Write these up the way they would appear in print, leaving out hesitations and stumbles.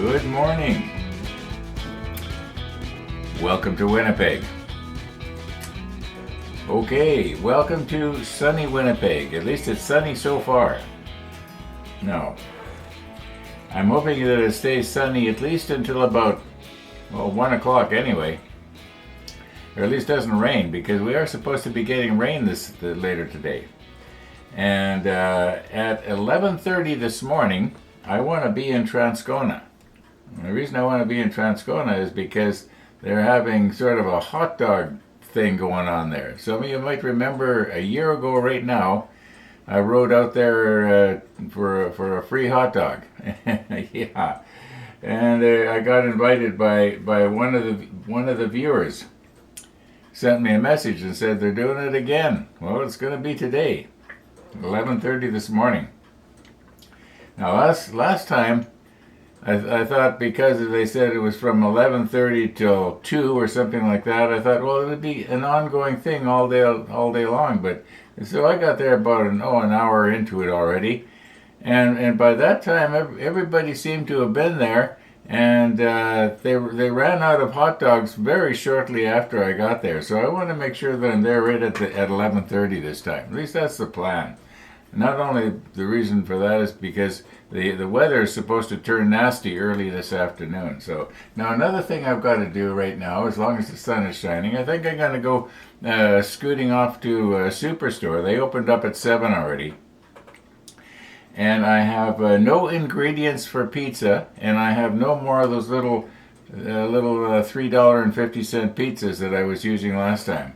Good morning. Welcome to Winnipeg. Okay, welcome to sunny Winnipeg. At least it's sunny so far. No. I'm hoping that it stays sunny at least until about, 1 o'clock anyway. Or at least doesn't rain, because we are supposed to be getting rain later today. And at 11:30 this morning, I want to be in Transcona. And the reason I want to be in Transcona is because they're having sort of a hot dog thing going on there. Some of you might remember a year ago right now, I rode out there for a free hot dog. Yeah. And I got invited by one of the viewers. Sent me a message and said they're doing it again. Well, it's going to be today, 11:30 this morning. Now, last time, I thought because they said it was from 11:30 till 2 or something like that, I thought, well, it would be an ongoing thing all day long. But so I got there about an hour into it already, and by that time, everybody seemed to have been there, and they ran out of hot dogs very shortly after I got there. So I want to make sure that I'm there right at 11:30 this time. At least that's the plan. Not only the reason for that is because the weather is supposed to turn nasty early this afternoon. So now another thing I've got to do right now, as long as the sun is shining, I think I'm going to go scooting off to a superstore. They opened up at 7 already. And I have no ingredients for pizza, and I have no more of those little $3.50 pizzas that I was using last time.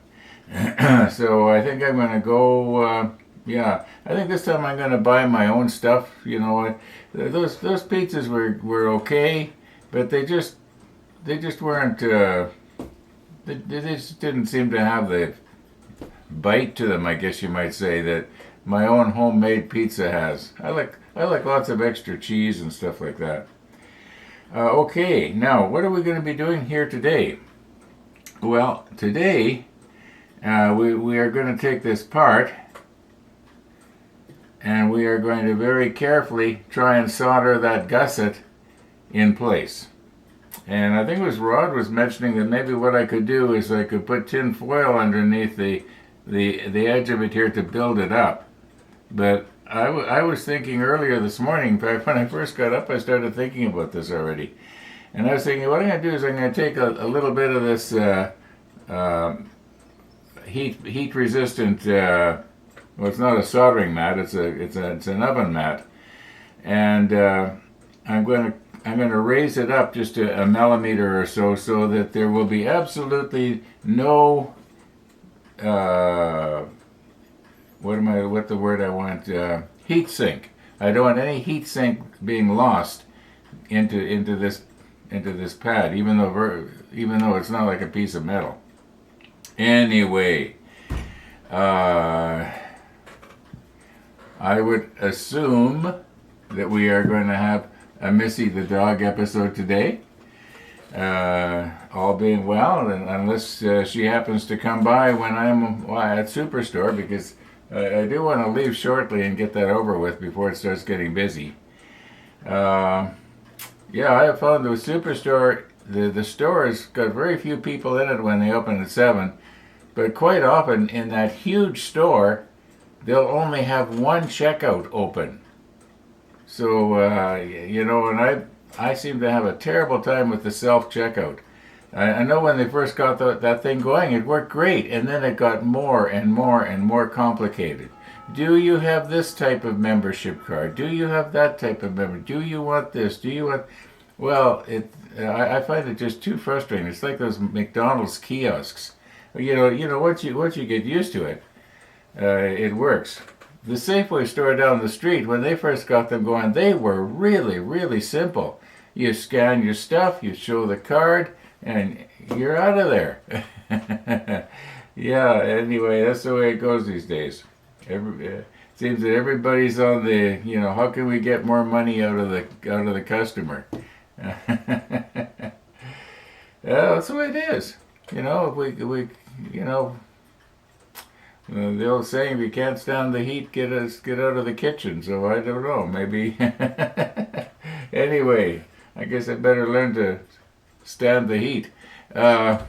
So I think I'm going to go... I think this time I'm going to buy my own stuff. You know, those pizzas were okay, but they just weren't. They just didn't seem to have the bite to them, I guess you might say, that my own homemade pizza has. I like lots of extra cheese and stuff like that. Okay, now what are we going to be doing here today? Well, today we are going to take this part. And we are going to very carefully try and solder that gusset in place. And I think it was Rod was mentioning that maybe what I could do is I could put tin foil underneath the edge of it here to build it up. But I was thinking earlier this morning, in fact, when I first got up, I started thinking about this already. And I was thinking, what I'm going to do is I'm going to take a little bit of this heat-resistant... well, it's not a soldering mat. It's an oven mat, and I'm going to raise it up just a millimeter or so that there will be absolutely no heat sink. I don't want any heat sink being lost into this pad, even though it's not like a piece of metal. Anyway. I would assume that we are going to have a Missy the dog episode today, all being well, and unless she happens to come by when I'm at Superstore, because I do want to leave shortly and get that over with before it starts getting busy. I have found the Superstore, the store has got very few people in it when they open at 7, but quite often in that huge store, they'll only have one checkout open. So, and I seem to have a terrible time with the self-checkout. I know when they first got that thing going, it worked great, and then it got more and more and more complicated. Do you have this type of membership card? Do you have that type of membership? Do you want this? Do you want... Well, I find it just too frustrating. It's like those McDonald's kiosks. Once you get used to it, it works. The Safeway store down the street, when they first got them going, they were really, really simple. You scan your stuff, you show the card, and you're out of there. Yeah, anyway, that's the way it goes these days. It seems that everybody's on the, how can we get more money out of the customer? That's the way it is. If we the old saying, if you can't stand the heat, get out of the kitchen. So I don't know, maybe. Anyway, I guess I better learn to stand the heat. What are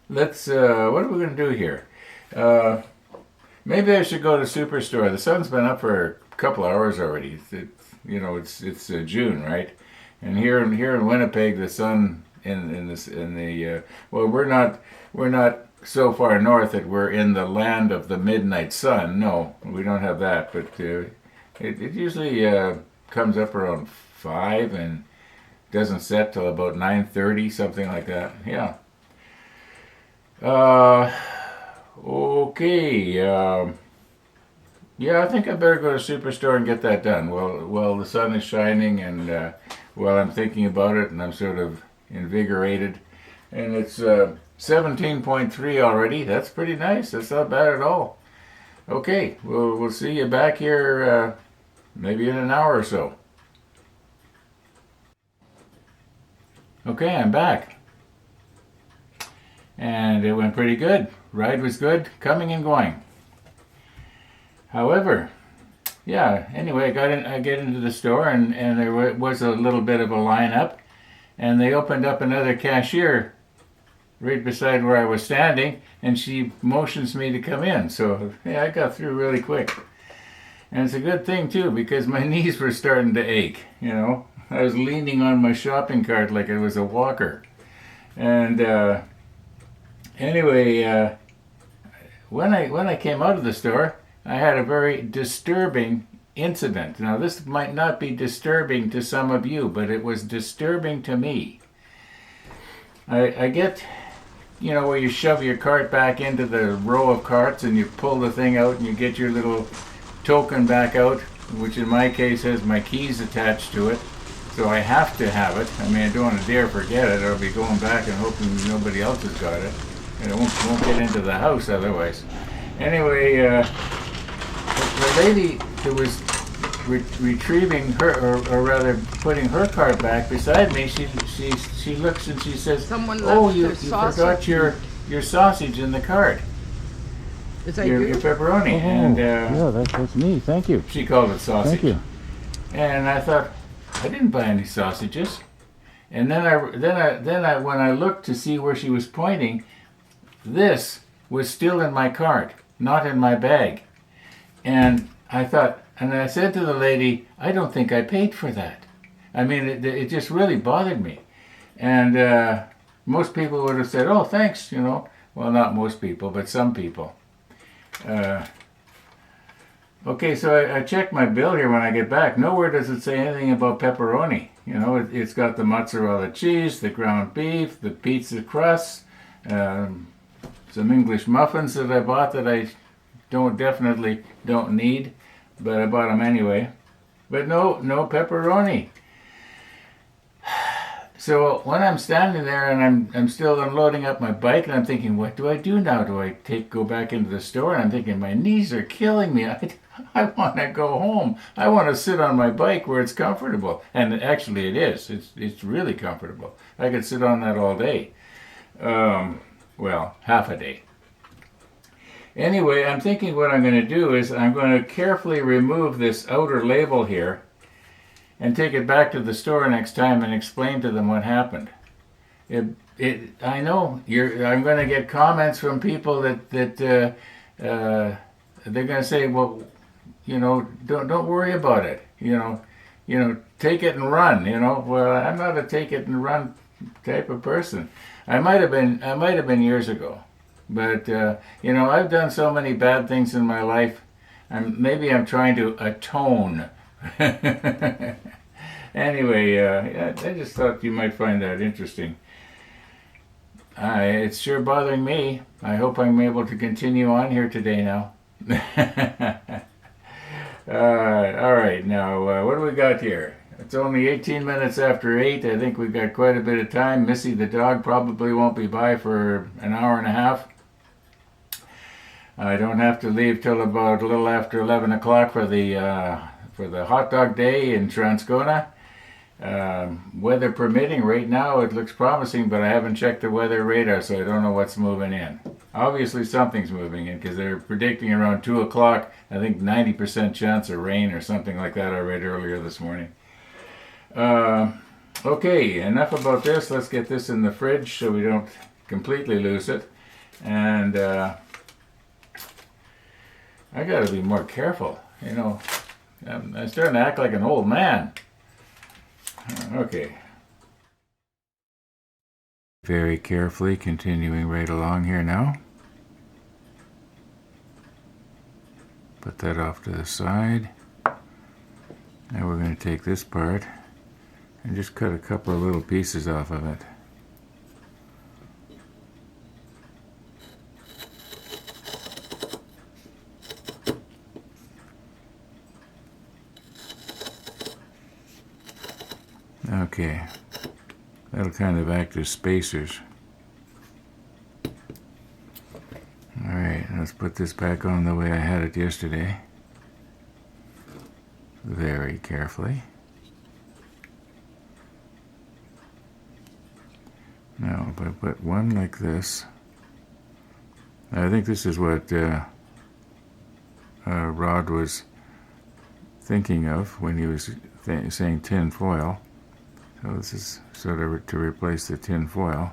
we going to do here? Maybe I should go to Superstore. The sun's been up for a couple hours already. It's June, right? And here in Winnipeg, the sun we're not so far north that we're in the land of the midnight sun. No, we don't have that. But it usually comes up around 5 and doesn't set till about 9:30, something like that. Yeah. Okay. Yeah, I think I better go to Superstore and get that done. Well, the sun is shining, and I'm thinking about it, and I'm sort of invigorated. And it's 17.3 already. That's pretty nice. That's not bad at all. Okay, we'll see you back here maybe in an hour or so. Okay, I'm back. And it went pretty good. Ride was good, coming and going. However, yeah, anyway, I get into the store, and there was a little bit of a lineup, and they opened up another cashier right beside where I was standing, and she motions me to come in. So, yeah, I got through really quick. And it's a good thing, too, because my knees were starting to ache, you know. I was leaning on my shopping cart like it was a walker. And anyway, when I came out of the store, I had a very disturbing incident. Now, this might not be disturbing to some of you, but it was disturbing to me. I get, where you shove your cart back into the row of carts and you pull the thing out and you get your little token back out, which in my case has my keys attached to it. So I have to have it. I mean, I don't want to dare forget it. I'll be going back and hoping nobody else has got it. And it won't get into the house otherwise. Anyway, the lady who was retrieving her, or rather putting her cart back beside me, she looks and she says, "Oh, you forgot your sausage in the cart. Is that your pepperoni?" And yeah, that's me. Thank you. She called it sausage. Thank you. And I thought, I didn't buy any sausages. And then I when I looked to see where she was pointing, this was still in my cart, not in my bag. And I thought, and I said to the lady, I don't think I paid for that. I mean, it just really bothered me. And most people would have said, oh, thanks, Well, not most people, but some people. Okay, so I checked my bill here when I get back. Nowhere does it say anything about pepperoni. It's got the mozzarella cheese, the ground beef, the pizza crust, some English muffins that I bought that I definitely don't need, but I bought them anyway. But no pepperoni. So when I'm standing there and I'm still unloading up my bike, and I'm thinking, what do I do now? Do I go back into the store? And I'm thinking, my knees are killing me. I want to go home. I want to sit on my bike where it's comfortable. And actually it is. It's really comfortable. I could sit on that all day. Well, half a day. Anyway, I'm thinking what I'm going to do is I'm going to carefully remove this outer label here and take it back to the store next time and explain to them what happened. I know I'm going to get comments from people that they're going to say, well, don't worry about it. Take it and run. Well, I'm not a take it and run type of person. I might have been years ago, but I've done so many bad things in my life. Maybe I'm trying to atone. Anyway, I just thought you might find that interesting. It's sure bothering me. I hope I'm able to continue on here today now. All right, now what do we got here? It's only 18 minutes after 8. I think we've got quite a bit of time. Missy the dog probably won't be by for an hour and a half. I don't have to leave till about a little after 11 o'clock for the hot dog day in Transcona. Weather permitting, right now it looks promising, but I haven't checked the weather radar, so I don't know what's moving in. Obviously something's moving in, because they're predicting around 2 o'clock, I think 90% chance of rain or something like that I read earlier this morning. Okay, enough about this. Let's get this in the fridge so we don't completely lose it. And I gotta be more careful. You know, I'm starting to act like an old man. Okay. Very carefully continuing right along here now. Put that off to the side. Now we're going to take this part and just cut a couple of little pieces off of it. Okay, that'll kind of act as spacers. Alright, let's put this back on the way I had it yesterday. Very carefully. Now, if I put one like this, I think this is what Rod was thinking of when he was saying tin foil. So this is sort of to replace the tin foil.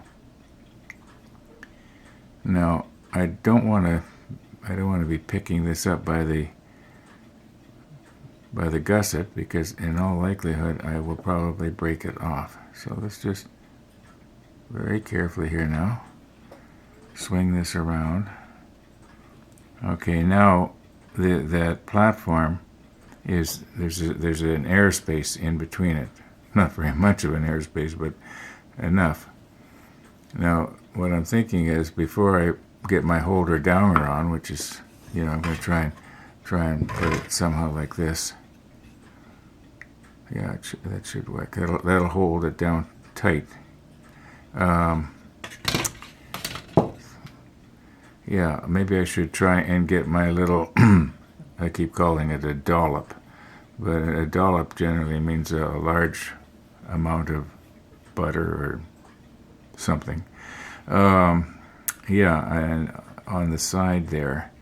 Now, I don't want to be picking this up by the gusset, because in all likelihood I will probably break it off. So let's just very carefully here now swing this around. Okay, now that platform is there's an airspace in between it. Not very much of an airspace, but enough. Now what I'm thinking is, before I get my holder downer on, which is, I'm going to try and put it somehow like this. Yeah, that should work. That'll hold it down tight. Yeah, maybe I should try and get my little, I keep calling it a dollop, but a dollop generally means a large amount of butter or something. Yeah, and on the side there.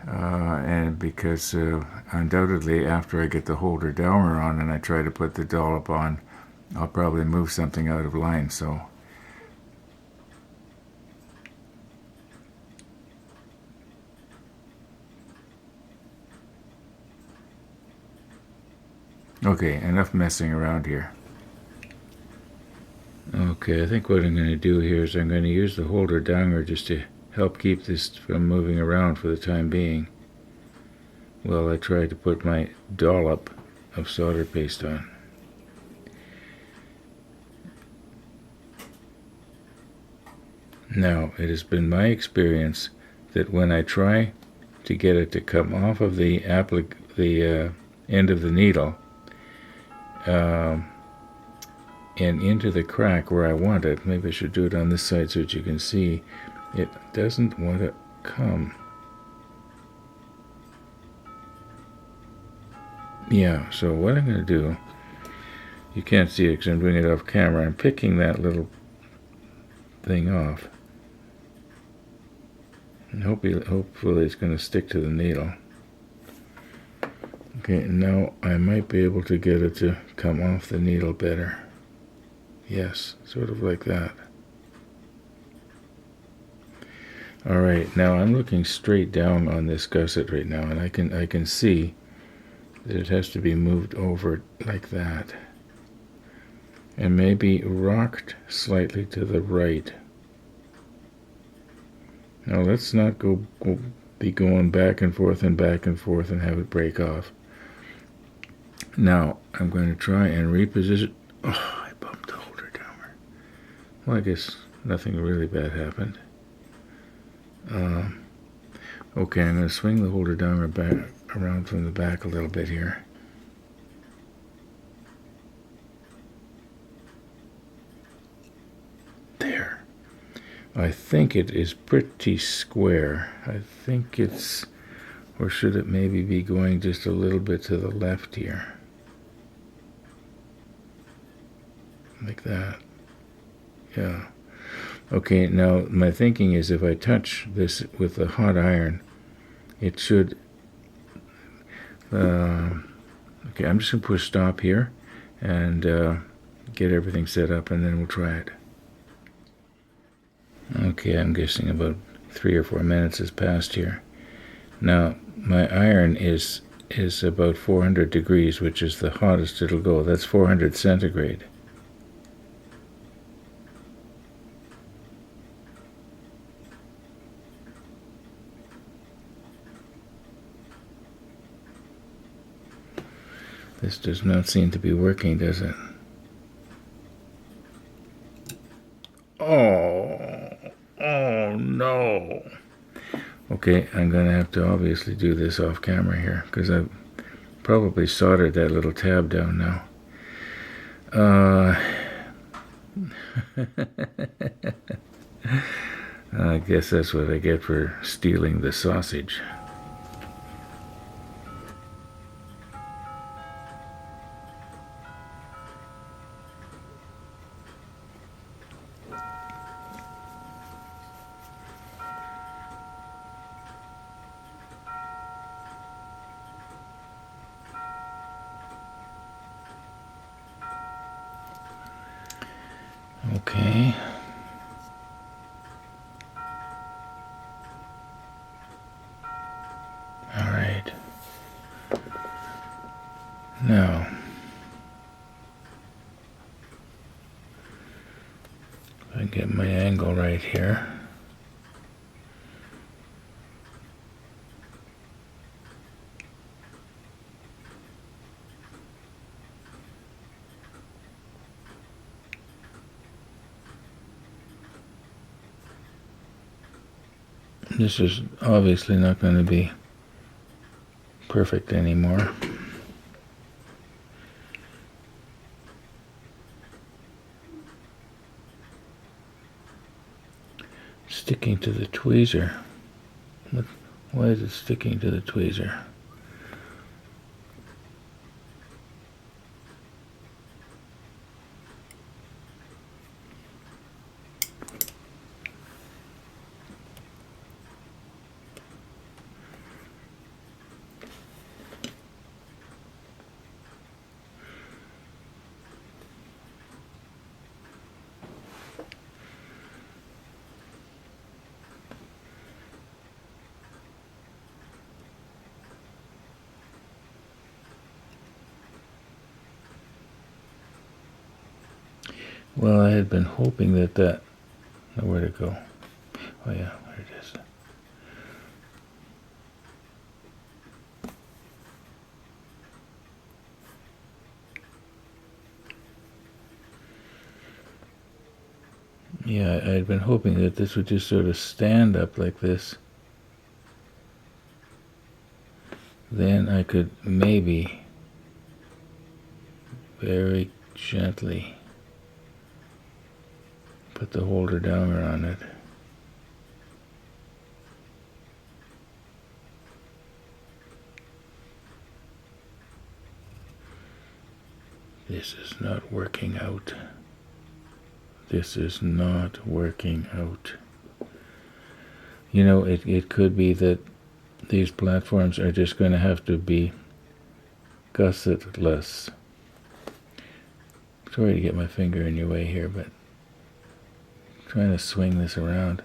And because undoubtedly after I get the holder downer on and I try to put the dollop on, I'll probably move something out of line. So okay, enough messing around here. Okay, I think what I'm going to do here is I'm going to use the holder downer just to help keep this from moving around for the time being, while I try to put my dollop of solder paste on. Now, it has been my experience that when I try to get it to come off of the end of the needle and into the crack where I want it, maybe I should do it on this side so that you can see, it doesn't want to come. Yeah, so what I'm going to do, you can't see it because I'm doing it off camera, I'm picking that little thing off. And hopefully it's going to stick to the needle. Okay, now I might be able to get it to come off the needle better. Yes, sort of like that. Alright, now I'm looking straight down on this gusset right now, and I can see that it has to be moved over like that. And maybe rocked slightly to the right. Now let's not be going back and forth and have it break off. Now I'm going to try and reposition. Oh, I bumped the holder downer. Well, I guess nothing really bad happened. Okay, I'm going to swing the holder downer back around from the back a little bit here. There. I think it is pretty square. I think it's, or should it maybe be going just a little bit to the left here? Like that. Yeah. Okay, now my thinking is if I touch this with a hot iron, it should, okay, I'm just going to push stop here, and get everything set up, and then we'll try it. Okay, I'm guessing about 3 or 4 minutes has passed here. Now, my iron is about 400 degrees, which is the hottest it'll go. That's 400 centigrade. This does not seem to be working, does it? Oh no. Okay, I'm going to have to obviously do this off camera here, because I've probably soldered that little tab down now. I guess that's what I get for stealing the sausage. Okay. All right. Now, if I get my angle right here. This is obviously not going to be perfect anymore. Sticking to the tweezer. Why is it sticking to the tweezer? Well, I had been hoping that where'd it go? Oh yeah, there it is. Yeah, I had been hoping that this would just sort of stand up like this. Then I could maybe very gently put the holder down on it. This is not working out. This is not working out. You know, it could be that these platforms are just going to have to be gussetless. Sorry to get my finger in your way here, but I'm trying to swing this around.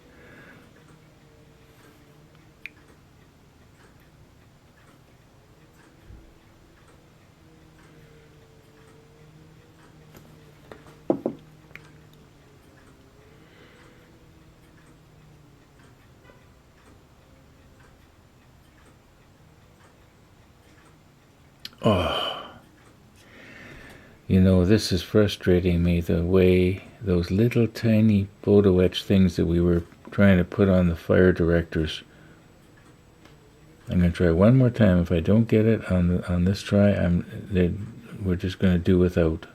Oh, you know, this is frustrating me, the way those little tiny photo etch things that we were trying to put on the fire directors. I'm going to try one more time. If I don't get it on this try, we're just going to do without.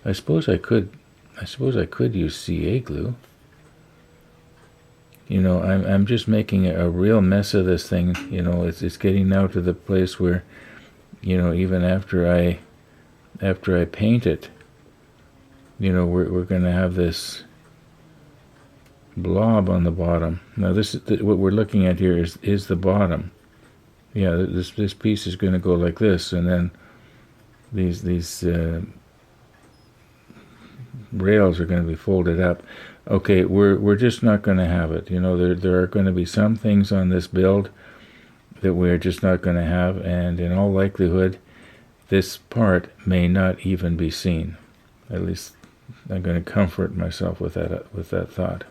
I suppose I could use CA glue. You know, I'm just making a real mess of this thing. You know, it's getting now to the place where, you know, even after I paint it, you know, we're going to have this blob on the bottom. Now this is what we're looking at here is the bottom. Yeah, this piece is going to go like this, and then these rails are going to be folded up. Okay, we're just not going to have it. You know, there are going to be some things on this build that we're just not going to have, and in all likelihood, this part may not even be seen. At least I'm going to comfort myself with that thought.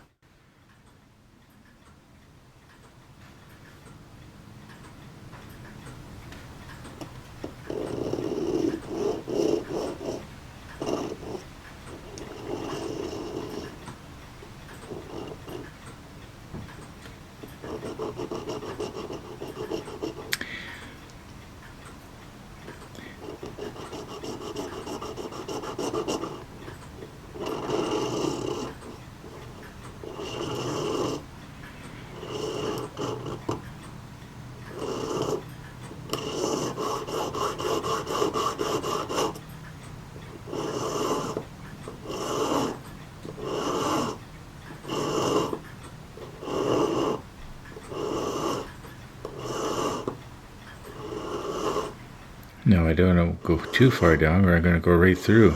No, I don't want to go too far down, or I'm going to go right through.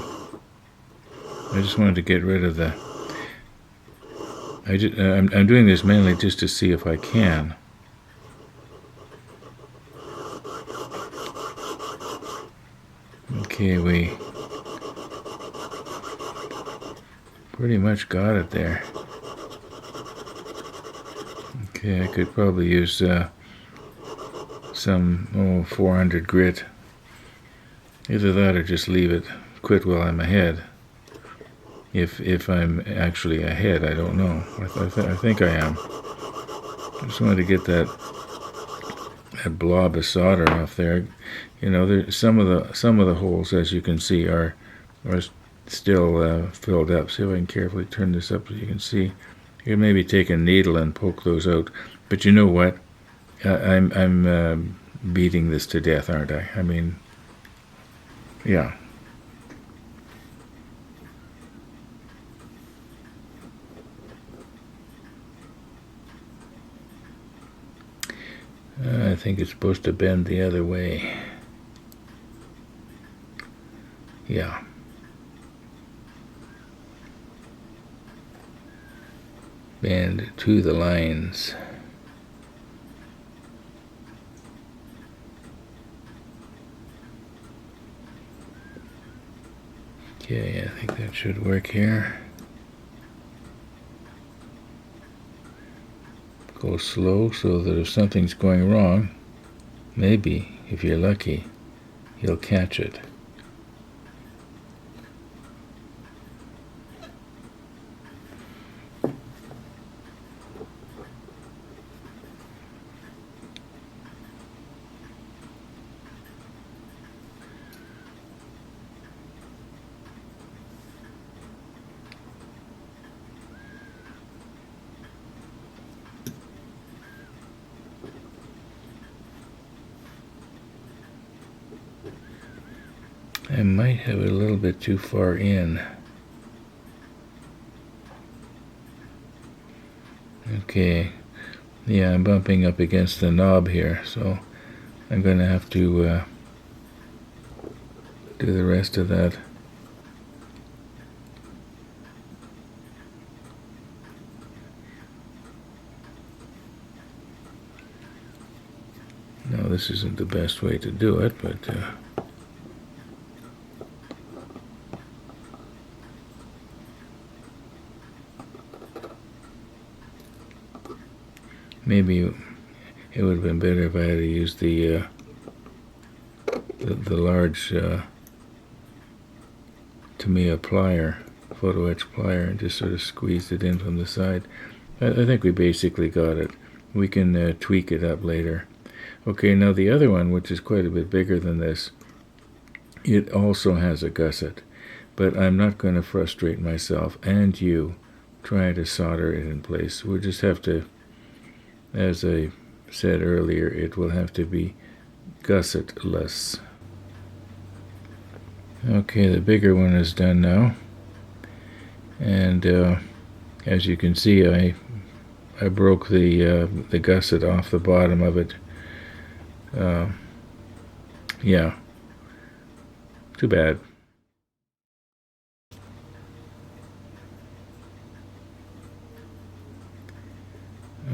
I just wanted to get rid of the... I'm doing this mainly just to see if I can. Okay, we pretty much got it there. Okay, I could probably use some 400 grit. Either that or just leave it, quit while I'm ahead. If I'm actually ahead, I don't know. I think I am. I just wanted to get that blob of solder off there. You know, some of the holes, as you can see, are still filled up. See if I can carefully turn this up so you can see. You can maybe take a needle and poke those out. But you know what? I'm beating this to death, aren't I? I mean, yeah. I think it's supposed to bend the other way. Yeah. Bend to the lines. Okay, I think that should work here. Go slow so that if something's going wrong, maybe, if you're lucky, you'll catch it. I might have it a little bit too far in. Okay, yeah, I'm bumping up against the knob here, so I'm going to have to do the rest of that. No, this isn't the best way to do it, but maybe it would have been better if I had used the large Tamiya plier, photo etch plier, and just sort of squeezed it in from the side. I think we basically got it. We can tweak it up later. Okay, now the other one, which is quite a bit bigger than this, it also has a gusset, but I'm not going to frustrate myself and you trying to solder it in place. We'll just have to, as I said earlier, it will have to be gussetless. Okay, the bigger one is done now, and as you can see, I broke the gusset off the bottom of it. Yeah, too bad.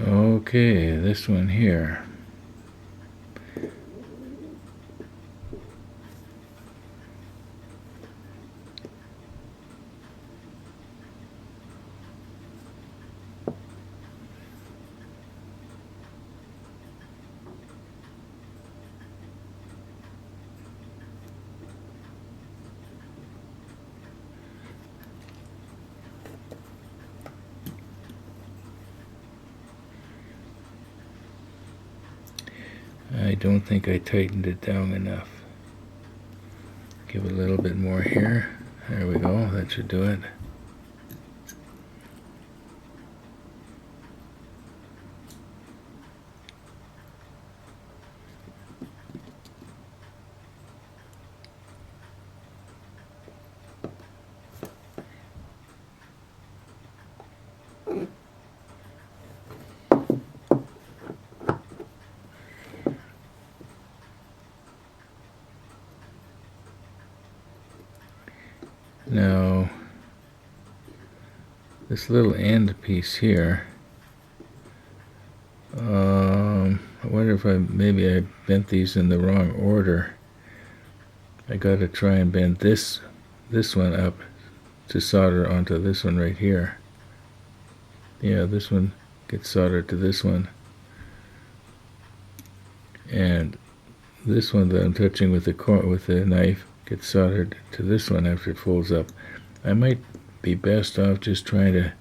Okay, this one here. I don't think I tightened it down enough. Give it a little bit more here. There we go, that should do it. Now, this little end piece here, I wonder if maybe I bent these in the wrong order. I got to try and bend this one up to solder onto this one right here. Yeah, this one gets soldered to this one, and this one that I'm touching with the knife gets soldered to this one after it folds up. I might be best off just trying to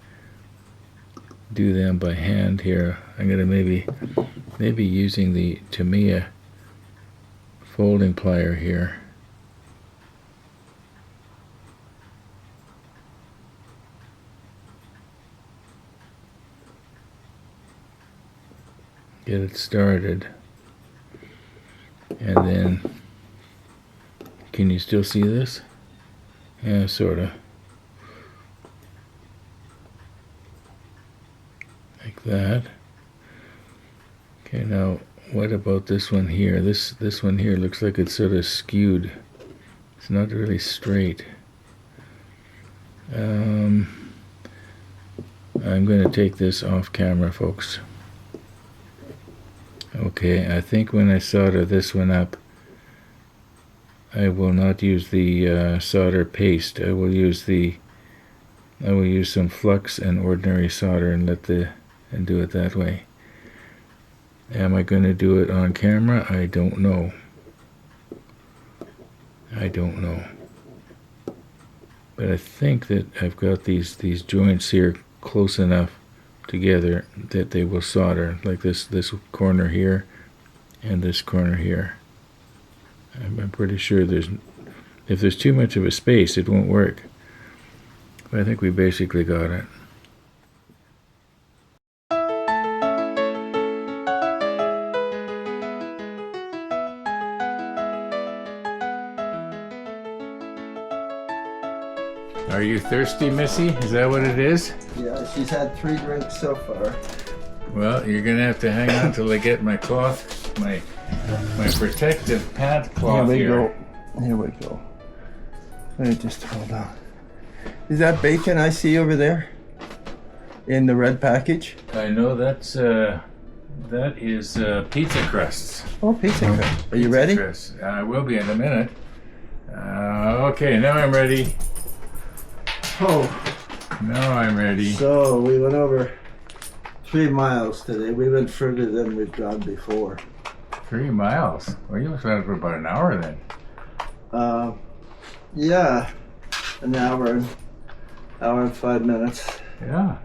do them by hand here. I'm gonna maybe using the Tamiya folding plier here. Get it started, and then can you still see this? Yeah, sorta. Like that. Okay, now what about this one here? This one here looks like it's sort of skewed. It's not really straight. I'm going to take this off camera, folks. Okay, I think when I solder this one up, I will not use the solder paste. I will use some flux and ordinary solder and do it that way. Am I going to do it on camera? I don't know. But I think that I've got these joints here close enough together that they will solder, like this corner here and this corner here. I'm pretty sure if there's too much of a space, it won't work. But I think we basically got it. Are you thirsty, Missy? Is that what it is? Yeah, she's had 3 drinks so far. Well, you're gonna have to hang on till I get my cloth, my protective pant cloth here. Here we go. Let me just hold on. Is that bacon I see over there? In the red package? I know that is pizza crusts. Oh, pizza crust. Are you ready? Crusts. I will be in a minute. Okay, now I'm ready. Oh. Now I'm ready. So we went over 3 miles today. We went further than we've gone before. 3 miles? Well, you must have went for about an hour then. Yeah, an hour and 5 minutes. Yeah.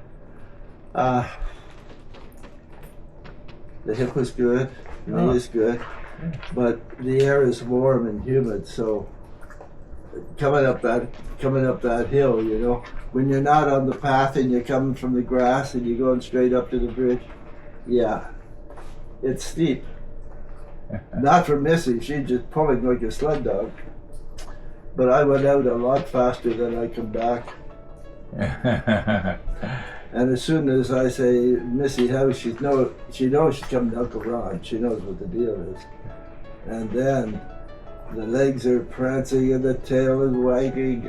The hip was good, the knee is good, but the air is warm and humid, so coming up that hill, you know, when you're not on the path and you're coming from the grass and you're going straight up to the bridge, yeah, it's steep. Not for Missy, she's just pulling like a sled dog. But I went out a lot faster than I come back. And as soon as I say Missy how, she knows she's coming to Uncle Ron. She knows what the deal is. And then the legs are prancing and the tail is wagging.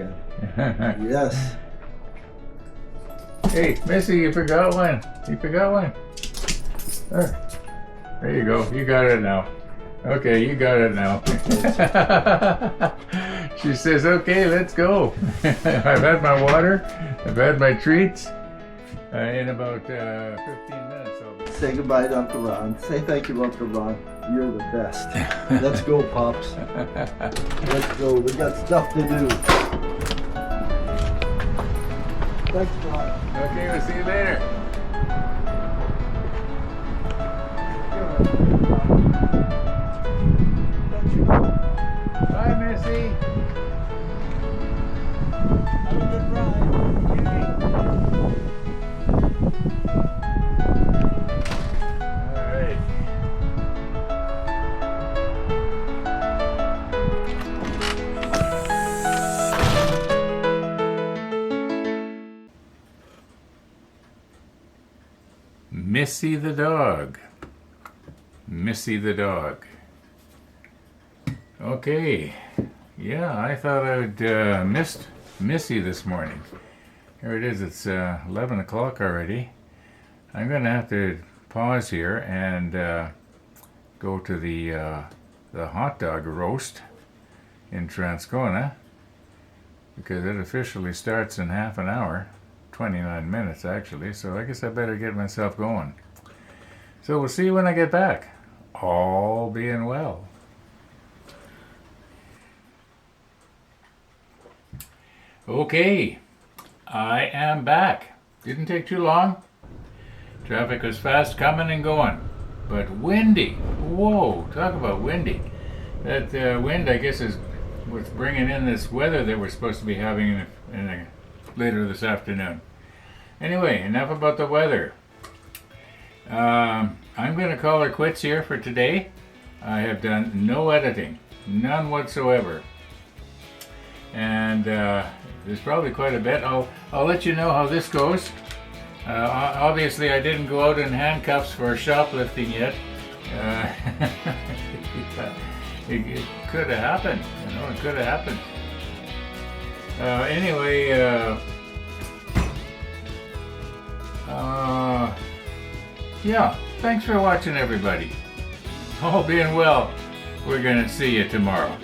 And yes. Hey, Missy, you forgot one. You forgot one. There you go. You got it now. Okay, you got it now. She says, okay, let's go. I've had my water. I've had my treats. In about 15 minutes, I'll be... Say goodbye to Uncle Ron. Say thank you, Uncle Ron. You're the best. Let's go, Pops. Let's go. We got stuff to do. Thanks, Ron. Okay, we'll see you later. Bye, Missy. Have a good ride. All right. Missy the dog. Missy the dog. Okay. Yeah, I thought I'd missed Missy this morning. Here it is. It's 11 o'clock already. I'm going to have to pause here and go to the hot dog roast in Transcona, because it officially starts in half an hour, 29 minutes actually, so I guess I better get myself going. So we'll see you when I get back, all being well. Okay, I am back. Didn't take too long. Traffic was fast coming and going, but windy. Whoa, talk about windy. That wind, I guess, is what's bringing in this weather that we're supposed to be having later this afternoon. Anyway, enough about the weather. I'm going to call her quits here for today. I have done no editing, none whatsoever. And there's probably quite a bit. I'll let you know how this goes. Obviously, I didn't go out in handcuffs for shoplifting yet. It could have happened, you know, it could have happened. Anyway, yeah, thanks for watching, everybody. All being well, we're gonna see you tomorrow.